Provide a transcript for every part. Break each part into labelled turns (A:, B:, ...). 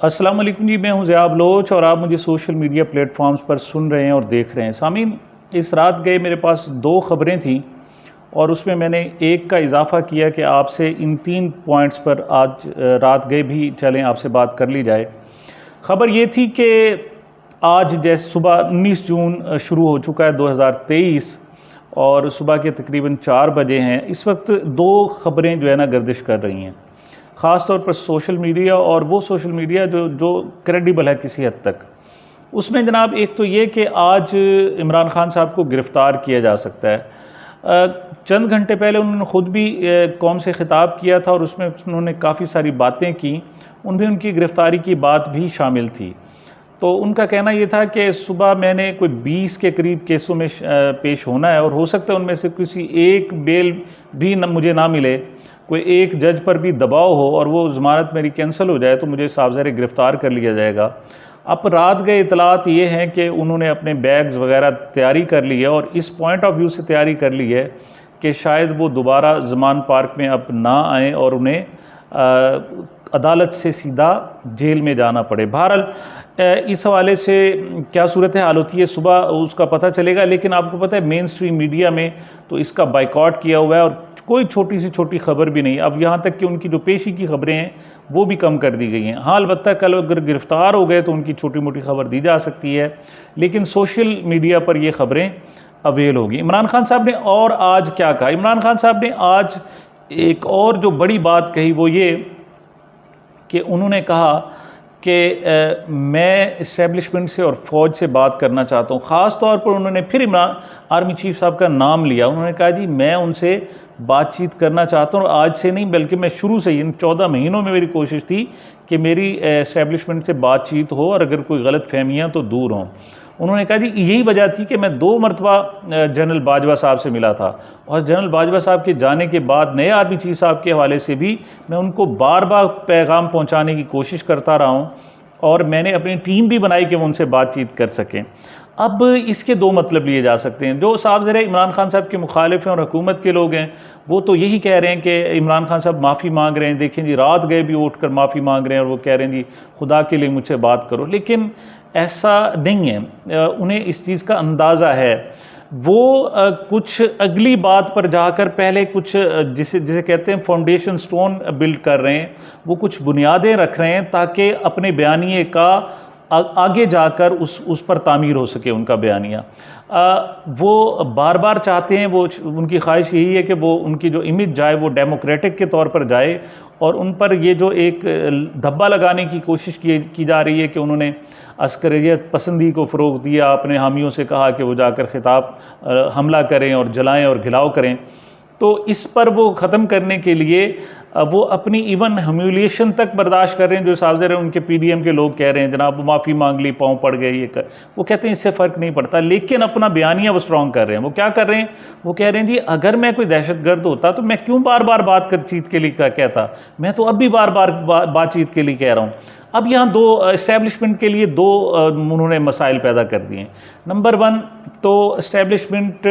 A: अस्सलाम वालेकुम जी, मैं हूं ज़िया बलोच और आप मुझे सोशल मीडिया प्लेटफॉर्म्स पर सुन रहे हैं और देख रहे हैं। सामीन, इस रात गए मेरे पास 2 ख़बरें थीं और उसमें मैंने एक का इजाफ़ा किया कि आपसे इन 3 पॉइंट्स पर आज रात गए भी चलें आपसे बात कर ली जाए। ख़बर ये थी कि आज जैसे सुबह 19 जून शुरू हो चुका है 2023 और सुबह के तकरीबन 4 बजे हैं। इस वक्त 2 ख़बरें जो है ना गर्दिश कर रही हैं, ख़ास तौर पर सोशल मीडिया, और वो सोशल मीडिया जो क्रेडिबल है किसी हद तक। उसमें जनाब एक तो ये कि आज इमरान खान साहब को गिरफ़्तार किया जा सकता है। चंद घंटे पहले उन्होंने ख़ुद भी कौम से ख़िताब किया था और उसमें उन्होंने काफ़ी सारी बातें की, उनमें उनकी गिरफ़्तारी की बात भी शामिल थी। तो उनका कहना ये था कि सुबह मैंने कोई 20 के करीब केसों में पेश होना है और हो सकता है उनमें से किसी एक बेल भी मुझे ना मिले, कोई एक जज पर भी दबाव हो और वो ज़मानत मेरी कैंसिल हो जाए तो मुझे साहब गिरफ़्तार कर लिया जाएगा। अब रात गए इतलात ये हैं कि उन्होंने अपने बैग्स वग़ैरह तैयारी कर ली है और इस पॉइंट ऑफ व्यू से तैयारी कर ली है कि शायद वो दोबारा ज़मान पार्क में अब ना आएँ और उन्हें अदालत से सीधा जेल में जाना पड़े। बहरहाल इस हवाले से क्या सूरत हाल होती है सुबह उसका पता चलेगा, लेकिन आपको पता है मेन स्ट्रीम मीडिया में तो इसका बाइकआउट किया हुआ है और कोई छोटी से छोटी ख़बर भी नहीं। अब यहाँ तक कि उनकी जो पेशी की ख़बरें हैं वो भी कम कर दी गई हैं। हाँ, अलबत्ता कल अगर गिरफ़्तार हो गए तो उनकी छोटी मोटी ख़बर दी जा सकती है, लेकिन सोशल मीडिया पर ये ख़बरें अवेल होगी। इमरान खान साहब ने और आज क्या कहा? इमरान खान साहब ने आज एक और जो बड़ी बात कही वो ये कि उन्होंने कहा कि मैं इस्टेब्लिशमेंट से और फ़ौज से बात करना चाहता हूँ। ख़ास तौर पर उन्होंने फिर इमरान आर्मी चीफ़ साहब का नाम लिया। उन्होंने कहा जी मैं उनसे बातचीत करना चाहता हूँ और आज से नहीं बल्कि मैं शुरू से इन 14 महीनों में मेरी कोशिश थी कि मेरी इस्टेब्लिशमेंट से बातचीत हो और अगर कोई गलत फहमियाँ तो दूर हों। उन्होंने कहा जी यही वजह थी कि मैं 2 मरतबा जनरल बाजवा साहब से मिला था और जनरल बाजवा साहब के जाने के बाद नए आर्मी चीफ साहब के हवाले से भी मैं उनको बार बार पैगाम पहुंचाने की कोशिश करता रहा हूं और मैंने अपनी टीम भी बनाई कि वो उनसे बातचीत कर सकें। अब इसके 2 मतलब लिए जा सकते हैं। जो साहब ज़रा इमरान खान साहब के मुखालिफ हैं और हुकूमत के लोग हैं वो तो यही कह रहे हैं कि इमरान खान साहब माफ़ी मांग रहे हैं, देखें जी रात गए भी उठ कर माफ़ी मांग रहे हैं और वो कह रहे हैं जी खुदा के लिए मुझसे बात करो, लेकिन ऐसा नहीं है। उन्हें इस चीज़ का अंदाज़ा है। वो कुछ अगली बात पर जाकर पहले कुछ जिसे कहते हैं फाउंडेशन स्टोन बिल्ड कर रहे हैं, वो कुछ बुनियादें रख रहे हैं ताकि अपने बयानिए का आगे जाकर उस पर तामीर हो सके उनका बयानिया। वो बार बार चाहते हैं, वो उनकी ख्वाहिश यही है कि वो उनकी जो इमेज जाए वो डेमोक्रेटिक के तौर पर जाए और उन पर ये जो एक धब्बा लगाने की कोशिश की जा रही है कि उन्होंने अस्करियत पसंदी को फ़रोग़ दिया, अपने हामियों से कहा कि वो जाकर खिताब हमला करें और जलाएं और घिलाव करें, तो इस पर वो ख़त्म करने के लिए वो अपनी इवन ह्यूमिलिएशन तक बर्दाश्त कर रहे हैं। जो साहब उनके पीडीएम के लोग कह रहे हैं जनाब माफ़ी मांग ली, पाँव पड़ गए, ये कर, वो कहते हैं इससे फ़र्क नहीं पड़ता, लेकिन अपना बयानिया वो स्ट्रॉन्ग कर रहे हैं। वो क्या कर रहे हैं? वो कह रहे हैं जी अगर मैं कोई दहशतगर्द होता तो मैं क्यों बार बार बातचीत के लिए कहता, मैं तो अब भी बार बार बातचीत के लिए कह रहा हूँ। अब यहाँ 2 इस्टेब्लिशमेंट के लिए 2 उन्होंने मसाइल पैदा कर दिए। नंबर 1 तो इस्टेब्लिशमेंट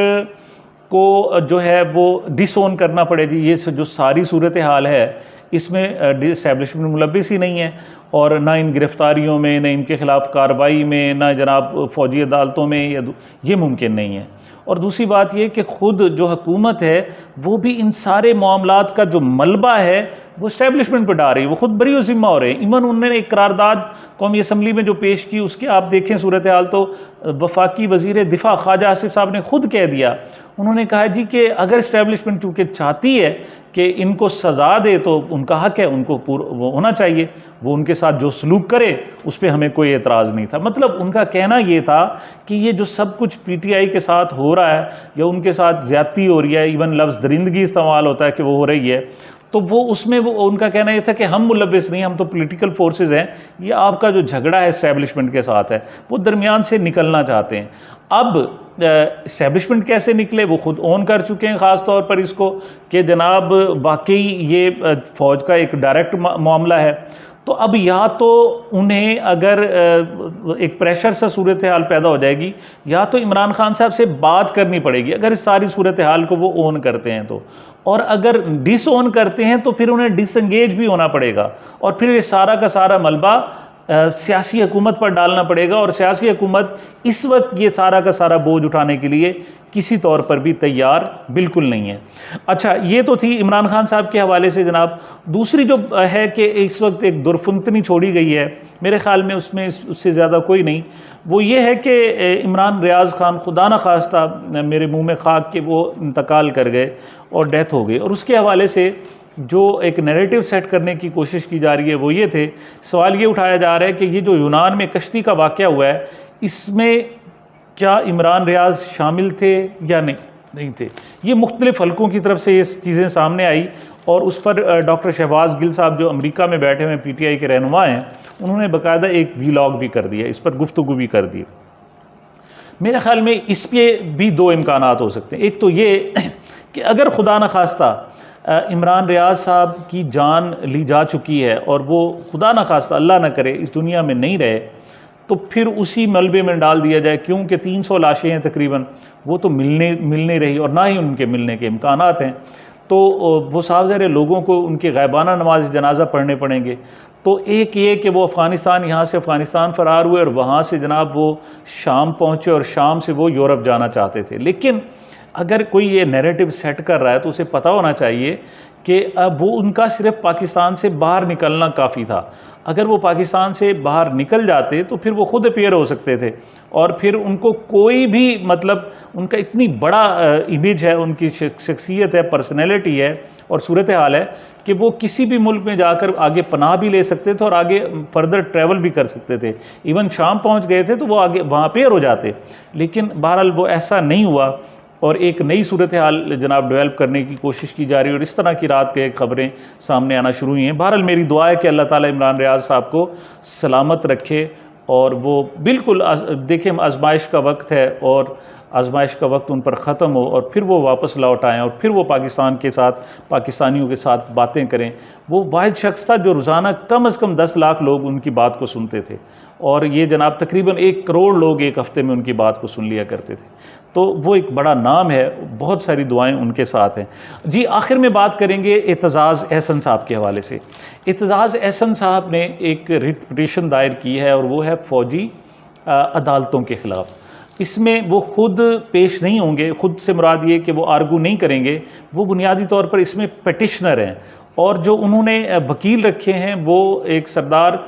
A: को जो है वो डिसोन करना पड़ेगी। ये जो सारी सूरत हाल है इसमें इस्टेब्लिशमेंट मुलविस ही नहीं है और ना इन गिरफ़्तारियों में, ना इनके ख़िलाफ़ कार्रवाई में, ना जनाब फ़ौजी अदालतों में, ये मुमकिन नहीं है। और दूसरी बात ये कि ख़ुद जो हुकूमत है वो भी इन सारे मामलात का जो मलबा है वो इस्टेब्लिशमेंट पर डाल रही है, वो ख़ुद बरी ज़िम्मा हो रहे हैं। इवन उन्होंने एक करारदाद कौमी असम्बली में जो पेश की उसके आप देखें सूरत हाल तो वफाकी वज़ीर दिफा ख्वाजा आसिफ साहब ने खुद कह दिया। उन्होंने कहा जी कि अगर इस्टेब्लिशमेंट चूँकि चाहती है कि इनको सज़ा दे तो उनका हक़ है, उनको वो होना चाहिए, वो उनके साथ जो सलूक करे उस पर हमें कोई एतराज़ नहीं था। मतलब उनका कहना ये था कि ये जो सब कुछ पीटीआई के साथ हो रहा है या उनके साथ ज़्यादती हो रही है, इवन लफ्ज़ दरिंदगी इस्तेमाल होता है कि वो हो रही है, तो वो उसमें वो उनका कहना ये था कि हम मुलविस नहीं, हम तो पॉलिटिकल फोर्सेस हैं, ये आपका जो झगड़ा है इस्टेब्लिशमेंट के साथ है, वो दरमियान से निकलना चाहते हैं। अब इस्टेब्लिशमेंट कैसे निकले वो खुद ऑन कर चुके हैं, ख़ास तौर पर इसको कि जनाब वाकई ये फ़ौज का एक डायरेक्ट मामला है। तो अब या तो उन्हें अगर एक प्रेशर सा सूरत हाल पैदा हो जाएगी या तो इमरान खान साहब से बात करनी पड़ेगी अगर इस सारी सूरत हाल को वो ऑन करते हैं तो, और अगर डिस ऑन करते हैं तो फिर उन्हें डिसंगेज भी होना पड़ेगा और फिर ये सारा का सारा मलबा सियासी हुकूमत पर डालना पड़ेगा, और सियासी हुकूमत इस वक्त ये सारा का सारा बोझ उठाने के लिए किसी तौर पर भी तैयार बिल्कुल नहीं है। अच्छा, ये तो थी इमरान खान साहब के हवाले से जनाब। दूसरी जो है कि इस वक्त एक दुर्फुंतनी छोड़ी गई है, मेरे ख़्याल में उसमें उससे ज़्यादा कोई नहीं, वो ये है कि इमरान रियाज़ ख़ान खुदा न खास्ता मेरे मुँह में खाक के वो इंतकाल कर गए और डेथ हो गई, और उसके हवाले से जो एक नैरेटिव सेट करने की कोशिश की जा रही है वो ये थे, सवाल ये उठाया जा रहा है कि ये जो यूनान में कश्ती का वाक़या हुआ है, इसमें क्या इमरान रियाज़ शामिल थे या नहीं थे। ये मुख्तलिफ़ हलकों की तरफ से ये चीज़ें सामने आई, और उस पर डॉक्टर शहबाज गिल साहब जो अमेरिका में बैठे हुए PTI के रहनुमा हैं, उन्होंने बाकायदा एक वीलॉग भी कर दिया, इस पर गुफ्तगू भी कर दी। मेरे ख़्याल में इस पर भी दो इम्कानात हो सकते हैं। एक तो ये कि अगर खुदा न खास्ता इमरान रियाज़ साहब की जान ली जा चुकी है और वो खुदा न खास्ता अल्लाह न करे इस दुनिया में नहीं रहे, तो फिर उसी मलबे में डाल दिया जाए, क्योंकि 300 लाशें हैं तकरीबन, वो तो मिल नहीं रही और ना ही उनके मिलने के इम्कानात हैं। तो वो साफ ज़ाहिर लोगों को उनके गायबाना नमाज जनाजा पढ़ने पड़ेंगे। तो एक ये कि वो अफ़गानिस्तान, यहाँ से अफ़गानिस्तान फ़रार हुए और वहाँ से जनाब वो शाम पहुँचे और शाम से वो यूरोप जाना चाहते थे। लेकिन अगर कोई ये नैरेटिव सेट कर रहा है तो उसे पता होना चाहिए कि अब वो उनका सिर्फ पाकिस्तान से बाहर निकलना काफ़ी था। अगर वो पाकिस्तान से बाहर निकल जाते तो फिर वो खुद अपीयर हो सकते थे, और फिर उनको कोई भी मतलब उनका इतनी बड़ा इमेज है, उनकी शख्सियत है, पर्सनैलिटी है और सूरत हाल है कि वो किसी भी मुल्क में जाकर आगे पनाह भी ले सकते थे और आगे फर्दर ट्रैवल भी कर सकते थे। इवन शाम पहुंच गए थे तो वो आगे वहाँ पे हो जाते, लेकिन बहरहाल वो ऐसा नहीं हुआ और एक नई सूरत हाल जनाब डेवलप करने की कोशिश की जा रही है, और इस तरह की रात के खबरें सामने आना शुरू हुई हैं। बहरहाल मेरी दुआ है कि अल्लाह ताला इमरान रियाज़ साहब को सलामत रखे, और वो बिल्कुल देखें आजमाइश का वक्त है और आजमाइश का वक्त उन पर ख़त्म हो और फिर वो वापस लौट आएँ और फिर वो पाकिस्तान के साथ, पाकिस्तानियों के साथ बातें करें। वो वाहिद शख्स था जो रोज़ाना कम से कम 10 लाख लोग उनकी बात को सुनते थे, और ये जनाब तकरीबन 1 करोड़ लोग एक हफ़्ते में उनकी बात को सुन लिया करते थे। तो वो एक बड़ा नाम है, बहुत सारी दुआएं उनके साथ हैं। जी, आखिर में बात करेंगे एतज़ाज़ अहसन साहब के हवाले से। एतज़ाज़ अहसन साहब ने एक रिट पिटीशन दायर की है, और वो है फ़ौजी अदालतों के ख़िलाफ़। इसमें वो खुद पेश नहीं होंगे, खुद से मुराद ये कि वो आर्गू नहीं करेंगे, वो बुनियादी तौर पर इसमें पटिशनर हैं, और जो उन्होंने वकील रखे हैं वो एक सरदार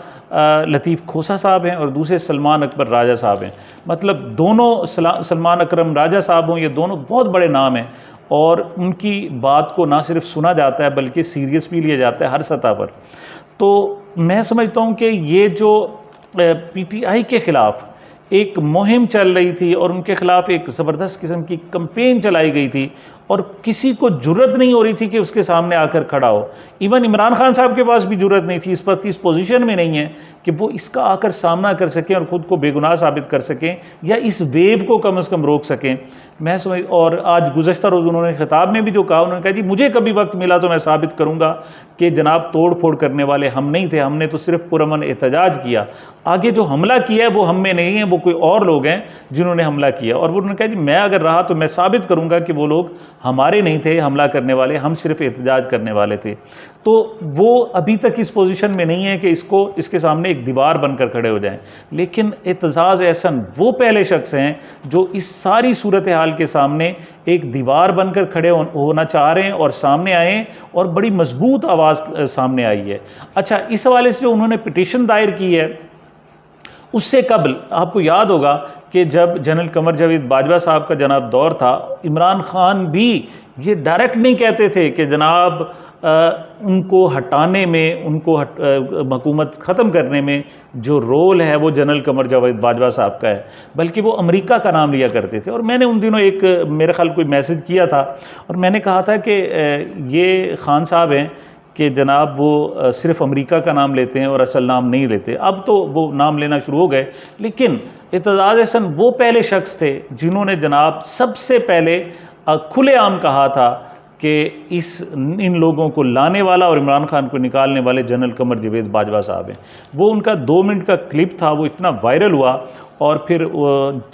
A: लतीफ़ खोसा साहब हैं और दूसरे सलमान अकबर राजा साहब हैं। मतलब दोनों सलमान अकरम राजा साहब हों, ये दोनों बहुत बड़े नाम हैं, और उनकी बात को ना सिर्फ सुना जाता है बल्कि सीरियस भी लिया जाता है हर सतह पर। तो मैं समझता हूँ कि ये जो PTI के ख़िलाफ़ एक मुहिम चल रही थी और उनके ख़िलाफ़ एक ज़बरदस्त किस्म की कंपेन चलाई गई थी, और किसी को जुर्रत नहीं हो रही थी कि उसके सामने आकर खड़ा हो। इवन इमरान खान साहब के पास भी जुर्रत नहीं थी, इस वक्त इस पोजीशन में नहीं है कि वो इसका आकर सामना कर सकें और ख़ुद को बेगुनाह साबित कर सकें, या इस वेव को कम से कम रोक सकें। मैं समझ, और आज गुज़श्ता रोज़ उन्होंने खिताब में भी जो कहा, उन्होंने कहा जी मुझे कभी वक्त मिला तो मैं साबित करूँगा कि जनाब तोड़ फोड़ करने वाले हम नहीं थे, हमने तो सिर्फ पुरअमन एहतजाज किया। आगे जो हमला किया है वो हम में नहीं है, वो कोई और लोग हैं जिन्होंने हमला किया। और वो उन्होंने कहा जी मैं अगर रहा तो मैं साबित करूँगा कि वो लोग हमारे नहीं थे हमला करने वाले, हम सिर्फ एहतजाज करने वाले थे। तो वो अभी तक इस पोजीशन में नहीं है कि इसके सामने एक दीवार बनकर खड़े हो जाएं। लेकिन एतज़ाज़ अहसन वो पहले शख्स हैं जो इस सारी सूरत हाल के सामने एक दीवार बनकर खड़े होना चाह रहे हैं और सामने आए, और बड़ी मजबूत आवाज़ सामने आई है। अच्छा, इस हवाले से जो उन्होंने पिटीशन दायर की है, उससे कबल आपको याद होगा कि जब जनरल कमर जावेद बाजवा साहब का जनाब दौर था, इमरान खान भी ये डायरेक्ट नहीं कहते थे कि जनाब उनको हटाने में, उनको हुकूमत ख़त्म करने में जो रोल है वो जनरल कमर जावेद बाजवा साहब का है, बल्कि वो अमेरिका का नाम लिया करते थे। और मैंने उन दिनों एक मेरे ख्याल कोई मैसेज किया था और मैंने कहा था कि ये खान साहब हैं कि जनाब वो सिर्फ़ अमेरिका का नाम लेते हैं और असल नाम नहीं लेते। अब तो वो नाम लेना शुरू हो गए, लेकिन एतज़ाज़ अहसन वो पहले शख्स थे जिन्होंने जनाब सबसे पहले खुलेआम कहा था कि इन लोगों को लाने वाला और इमरान खान को निकालने वाले जनरल कमर जावेद बाजवा साहब हैं। वो उनका 2 मिनट का क्लिप था, वो इतना वायरल हुआ और फिर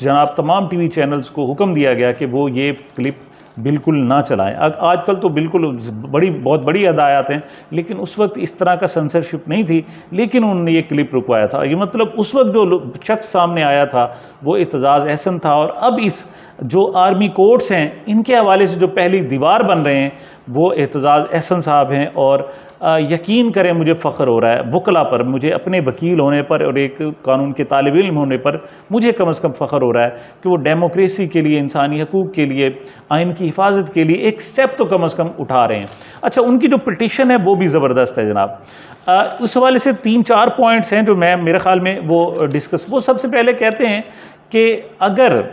A: जनाब तमाम TV चैनल्स को हुक्म दिया गया कि वो ये क्लिप बिल्कुल ना चलाएं। आजकल तो बिल्कुल बहुत बड़ी हदायत हैं, लेकिन उस वक्त इस तरह का सेंसरशिप नहीं थी, लेकिन उन्होंने ये क्लिप रुकवाया था। ये मतलब उस वक्त जो शख्स सामने आया था वो एतजाज़ अहसन था। और अब इस जो आर्मी कोर्ट्स हैं इनके हवाले से जो पहली दीवार बन रहे हैं वो एतजाज़ अहसन साहब हैं। और यकीन करें मुझे फ़ख्र हो रहा है वकला पर, मुझे अपने वकील होने पर और एक कानून के तालिब इल्म होने पर मुझे कम से कम फ़ख्र हो रहा है कि वो डेमोक्रेसी के लिए, इंसानी हकूक़ के लिए, आइन की हिफाजत के लिए एक स्टेप तो कम से कम उठा रहे हैं। अच्छा, उनकी जो पिटिशन है वो भी ज़बरदस्त है जनाब। उस हवाले से 3-4 पॉइंट्स हैं जो मैं मेरे ख़्याल में वो डिस्कस। वो सबसे पहले कहते हैं कि अगर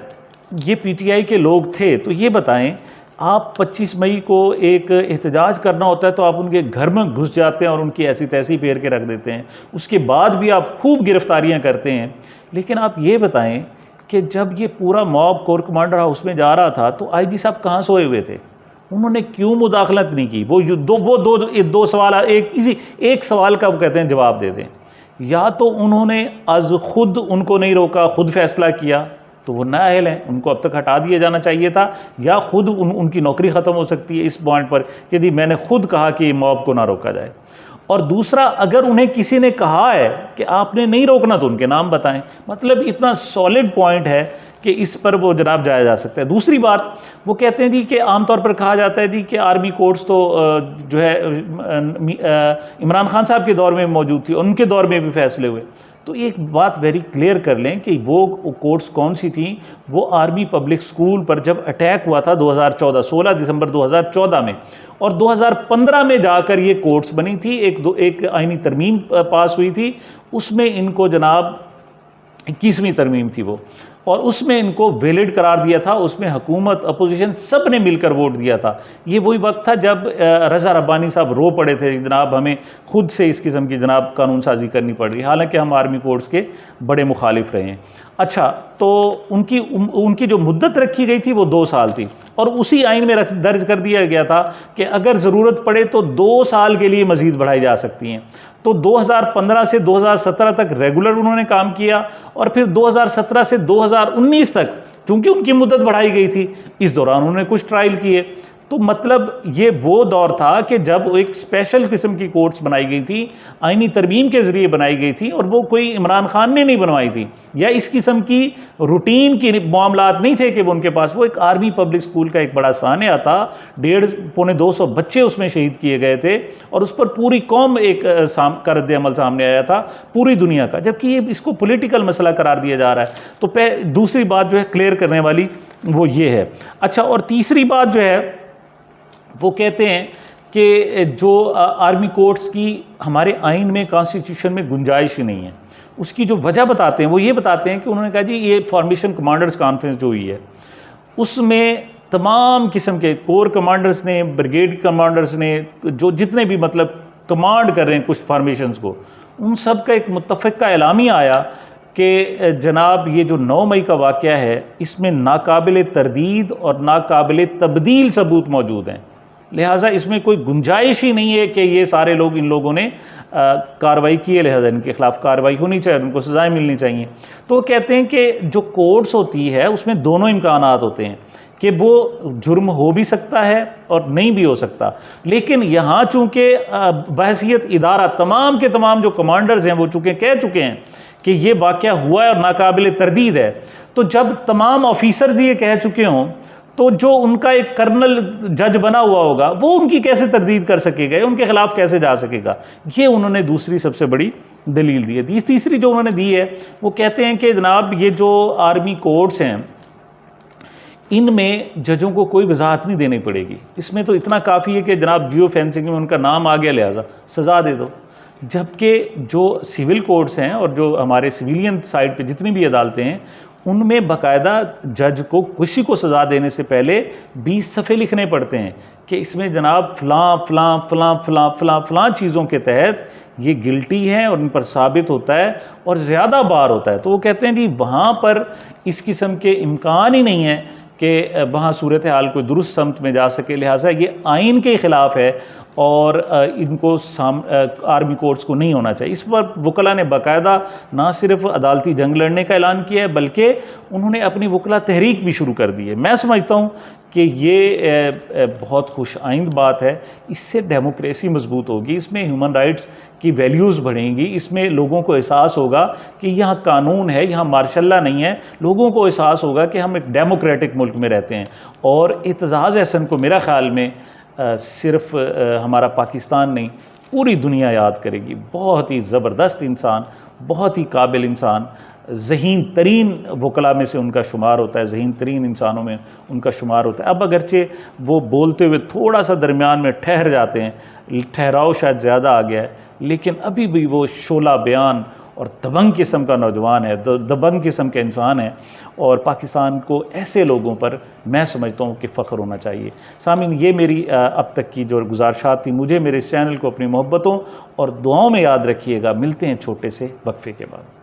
A: ये PTI के लोग थे तो ये बताएं, आप 25 मई को एक एहतजाज करना होता है तो आप उनके घर में घुस जाते हैं और उनकी ऐसी तैसी फेर के रख देते हैं, उसके बाद भी आप खूब गिरफ्तारियां करते हैं। लेकिन आप ये बताएं कि जब ये पूरा मॉब कोर कमांडर हाउस में जा रहा था तो IG साहब कहाँ सोए हुए थे? उन्होंने क्यों मुदाखलत नहीं की? वो दो सवाल, एक सवाल का वो कहते हैं जवाब दे दें। या तो उन्होंने आज खुद उनको नहीं रोका, खुद फैसला किया तो वो नाअहल हैं, उनको अब तक हटा दिया जाना चाहिए था, या खुद उनकी नौकरी ख़त्म हो सकती है इस पॉइंट पर कि जी मैंने खुद कहा कि मॉब को ना रोका जाए। और दूसरा, अगर उन्हें किसी ने कहा है कि आपने नहीं रोकना तो उनके नाम बताएं। मतलब इतना सॉलिड पॉइंट है कि इस पर वो जनाब जाया जा सकता है। दूसरी बात, वो कहते हैं जी कि आमतौर पर कहा जाता है जी कि आर्मी कोर्ट्स तो जो है इमरान खान साहब के दौर में मौजूद थी, उनके दौर में भी फैसले हुए। तो एक बात वेरी क्लियर कर लें कि वो कोर्ट्स कौन सी थी। वो आर्मी पब्लिक स्कूल पर जब अटैक हुआ था 2014, 16 दिसंबर 2014 में, और 2015 में जाकर ये कोर्ट्स बनी थी। एक आईनी तरमीम पास हुई थी, उसमें इनको जनाब 21वीं तरमीम थी वो, और उसमें इनको वैलिड करार दिया था। उसमें हुकूमत, अपोजिशन सब ने मिलकर वोट दिया था। ये वही वक्त था जब रज़ा रब्बानी साहब रो पड़े थे जनाब हमें खुद से इस किस्म की जनाब कानून साजी करनी पड़ रही, हालांकि हम आर्मी कोर्ट्स के बड़े मुखालिफ रहे हैं। अच्छा, तो उनकी जो मुद्दत रखी गई थी वो 2 साल थी, और उसी आइन में दर्ज कर दिया गया था कि अगर ज़रूरत पड़े तो 2 साल के लिए मज़ीद बढ़ाई जा सकती हैं। तो 2015 से 2017 तक रेगुलर उन्होंने काम किया, और फिर 2017 से 2019 तक चूंकि उनकी मुद्दत बढ़ाई गई थी, इस दौरान उन्होंने कुछ ट्रायल किए। तो मतलब ये वो दौर था कि जब एक स्पेशल किस्म की कोर्ट्स बनाई गई थी, आईनी तरमीम के ज़रिए बनाई गई थी, और वो कोई इमरान खान ने नहीं बनवाई थी, या इस किस्म की रूटीन की मामलात नहीं थे कि वो उनके पास। वो एक आर्मी पब्लिक स्कूल का एक बड़ा सानिया था, 150-200 बच्चे उसमें शहीद किए गए थे, और उस पर पूरी कौम एक का रद्द अमल सामने आया था, पूरी दुनिया का, जबकि ये इसको पॉलिटिकल मसला करार दिया जा रहा है। तो दूसरी बात जो है क्लियर करने वाली वो ये है। अच्छा, और तीसरी बात जो है वो कहते हैं कि जो आर्मी कोर्ट्स की हमारे आइन में, कॉन्स्टिट्यूशन में गुंजाइश ही नहीं है। उसकी जो वजह बताते हैं वो ये बताते हैं कि उन्होंने कहा जी ये फॉर्मेशन कमांडर्स कॉन्फ्रेंस जो हुई है उसमें तमाम किस्म के कोर कमांडर्स ने, ब्रिगेड कमांडर्स ने, जो जितने भी मतलब कमांड कर रहे हैं कुछ फॉर्मेशंस को, उन सब का एक मुत्तफ़िक़ा एलामिया आया कि जनाब ये जो 9 मई का वाक़या है इसमें नाकाबिल तरदीद और नाकाबिल तब्दील सबूत मौजूद हैं, लिहाजा इसमें कोई गुंजाइश ही नहीं है कि ये सारे लोग, इन लोगों ने कार्रवाई की है, लिहाजा इनके खिलाफ कार्रवाई होनी चाहिए, उनको सज़ाएं मिलनी चाहिए। तो वो कहते हैं कि जो कोर्ट्स होती है उसमें दोनों इम्कानात होते हैं कि वो जुर्म हो भी सकता है और नहीं भी हो सकता, लेकिन यहाँ चूँकि बहसियत इदारा तमाम के तमाम जो कमांडर्स हैं वो कह चुके हैं कि ये वाक़या हुआ है और नाकाबिल तरदीद है, तो जब तमाम ऑफिसर्स ये कह चुके हों तो जो उनका एक कर्नल जज बना हुआ होगा वो उनकी कैसे तरदीद कर सकेगा, उनके खिलाफ कैसे जा सकेगा। ये उन्होंने दूसरी सबसे बड़ी दलील दी है। तीसरी जो उन्होंने दी है वो कहते हैं कि जनाब ये जो आर्मी कोर्ट्स हैं इनमें जजों को कोई वजाहत नहीं देनी पड़ेगी, इसमें तो इतना काफ़ी है कि जनाब जियो फेंसिंग में उनका नाम आ गया लिहाजा सज़ा दे दो। जबकि जो सिविल कोर्ट्स हैं और जो हमारे सिविलियन साइड पे जितनी भी अदालतें हैं उनमें बाकायदा जज को किसी को सज़ा देने से पहले 20 सफ़े लिखने पड़ते हैं कि इसमें जनाब फ़लाँ फ़लाँ फ़लाँ फ़लाँ फ़लाँ फ़लाँ चीज़ों के तहत ये गिल्टी हैं और उन पर साबित होता है और ज़्यादा बार होता है। तो वो कहते हैं जी वहाँ पर इस किस्म के इम्कान ही नहीं है कि वहाँ सूरत हाल कोई दुरुस्त समत में जा सके। लिहाजा ये आइन के ख़िलाफ़ है और इनको आर्मी कोर्ट्स को नहीं होना चाहिए। इस पर वकला ने बाकायदा ना सिर्फ अदालती जंग लड़ने का ऐलान किया है बल्कि उन्होंने अपनी वकला तहरीक भी शुरू कर दी है। मैं समझता हूँ कि ये बहुत खुश आइंद बात है। इससे डेमोक्रेसी मजबूत होगी, इसमें ह्यूमन राइट्स की वैल्यूज़ बढ़ेंगी, इसमें लोगों को एहसास होगा कि यहाँ कानून है, यहाँ मार्शल्ला नहीं है। लोगों को एहसास होगा कि हम एक डेमोक्रेटिक मुल्क में रहते हैं। और एतजाज़ अहसन को मेरा ख़्याल में सिर्फ हमारा पाकिस्तान नहीं, पूरी दुनिया याद करेगी। बहुत ही ज़बरदस्त इंसान, बहुत ही काबिल इंसान, ज़हीन तरीन वकला में से उनका शुमार होता है, ज़हीन तरीन इंसानों में उनका शुमार होता है। अब अगरचे वो बोलते हुए थोड़ा सा दरमियान में ठहर जाते हैं, ठहराव शायद ज़्यादा आ गया है, लेकिन अभी भी वो शोला बयान और दबंग किस्म का नौजवान है, दबंग किस्म का इंसान है। और पाकिस्तान को ऐसे लोगों पर मैं समझता हूँ कि फ़ख्र होना चाहिए। सामीन, ये मेरी अब तक की जो गुजारिशात थी। मुझे मेरे इस चैनल को अपनी मोहब्बतों और दुआओं में याद रखिएगा। मिलते हैं छोटे से वक्फे के बाद।